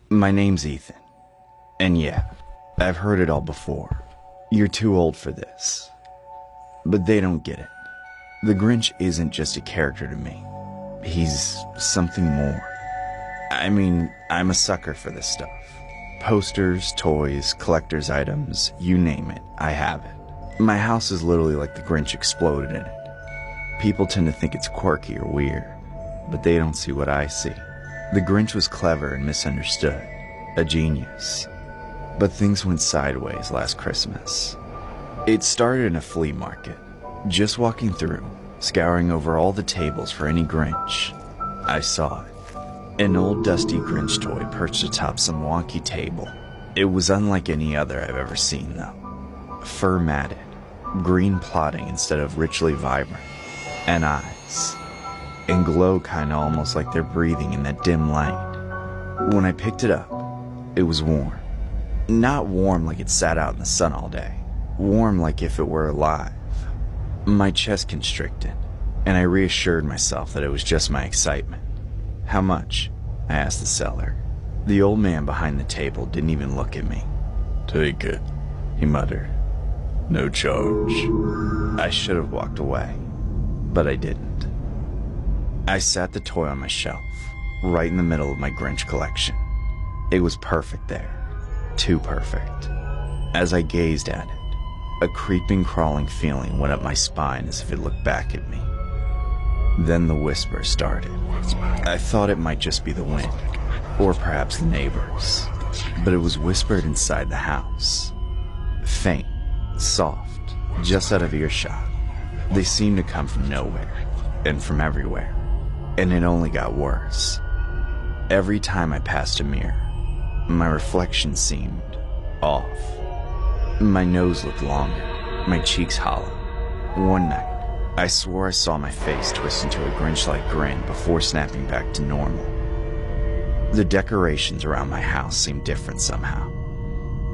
My name's Ethan. And yeah, I've heard it all before. You're too old for this. But they don't get it. The Grinch isn't just a character to me. He's something more. I mean, I'm a sucker for this stuff. Posters, toys, collector's items, you name it, I have it. My house is literally like the Grinch exploded in it. People tend to think it's quirky or weird, but they don't see what I see. The Grinch was clever and misunderstood, a genius. But things went sideways last Christmas. It started in a flea market. Just walking through, scouring over all the tables for any Grinch, I saw it. An old dusty Grinch toy perched atop some wonky table. It was unlike any other I've ever seen, though. Fur matted, green plotting instead of richly vibrant, and eyes. And glow kinda almost like they're breathing in that dim light. When I picked it up, it was warm. Not warm like it sat out in the sun all day. Warm like if it were alive. My chest constricted, and I reassured myself that it was just my excitement. How much? I asked the seller. The old man behind the table didn't even look at me. Take it, he muttered. No charge. I should have walked away, but I didn't. I sat the toy on my shelf, right in the middle of my Grinch collection. It was perfect there. Too perfect. As I gazed at it, a creeping, crawling feeling went up my spine as if it looked back at me. Then the whisper started. I thought it might just be the wind, or perhaps the neighbors, but it was whispered inside the house. Faint, soft, just out of earshot. They seemed to come from nowhere, and from everywhere, and it only got worse. Every time I passed a mirror, my reflection seemed off. My nose looked longer, my cheeks hollow. One night, I swore I saw my face twist into a Grinch-like grin before snapping back to normal. The decorations around my house seemed different somehow.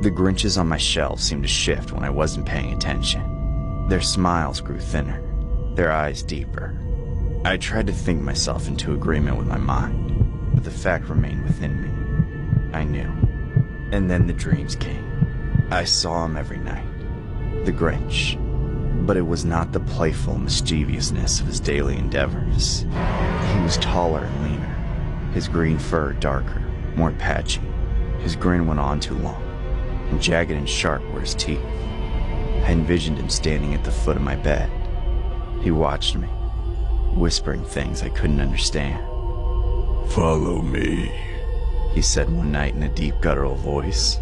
The Grinches on my shelves seemed to shift when I wasn't paying attention. Their smiles grew thinner, their eyes deeper. I tried to think myself into agreement with my mind, but the fact remained within me. I knew. And then the dreams came. I saw him every night. The Grinch. But it was not the playful mischievousness of his daily endeavors. He was taller and leaner, his green fur darker, more patchy. His grin went on too long, and jagged and sharp were his teeth. I envisioned him standing at the foot of my bed. He watched me, whispering things I couldn't understand. Follow me, he said one night in a deep guttural voice.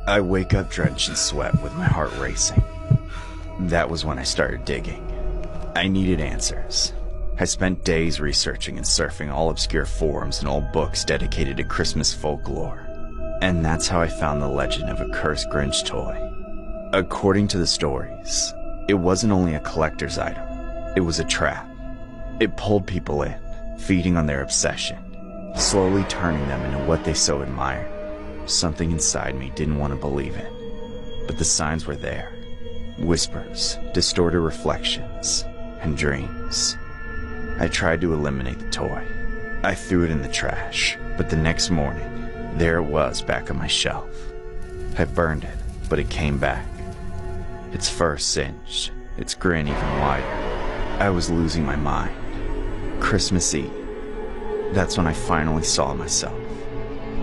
I wake up drenched in sweat with my heart racing. That was when I started digging. I needed answers. I spent days researching and surfing all obscure forums and old books dedicated to Christmas folklore. And that's how I found the legend of a cursed Grinch toy. According to the stories, it wasn't only a collector's item, it was a trap. It pulled people in, feeding on their obsession, slowly turning them into what they so admired. Something inside me didn't want to believe it, but the signs were there. Whispers, distorted reflections, and dreams. I tried to eliminate the toy. I threw it in the trash, but the next morning, there it was back on my shelf. I burned it, but it came back. Its fur singed, its grin even wider. I was losing my mind. Christmas Eve. That's when I finally saw myself.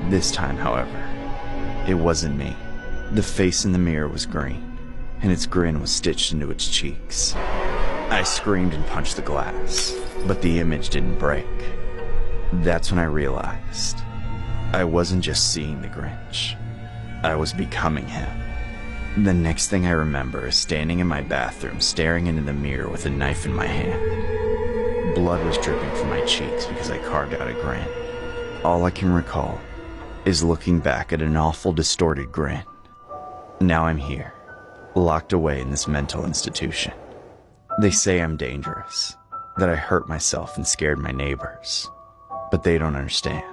This time, however, it wasn't me. The face in the mirror was green, and its grin was stitched into its cheeks. I screamed and punched the glass, but the image didn't break. That's when I realized I wasn't just seeing the Grinch. I was becoming him. The next thing I remember is standing in my bathroom staring into the mirror with a knife in my hand. Blood was dripping from my cheeks because I carved out a grin. All I can recall is looking back at an awful distorted grin. Now I'm here, locked away in this mental institution. They say I'm dangerous, that I hurt myself and scared my neighbors, but they don't understand.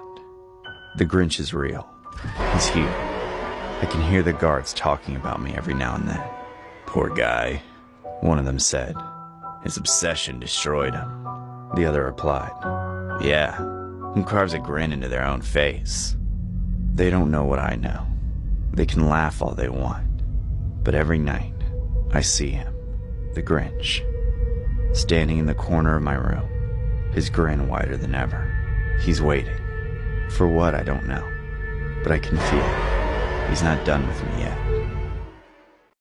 The Grinch is real. He's here. I can hear the guards talking about me every now and then. Poor guy, one of them said. His obsession destroyed him. The other replied, yeah, who carves a grin into their own face? They don't know what I know. They can laugh all they want. But every night, I see him, the Grinch, standing in the corner of my room, his grin wider than ever. He's waiting. For what, I don't know. But I can feel it. He's not done with me yet.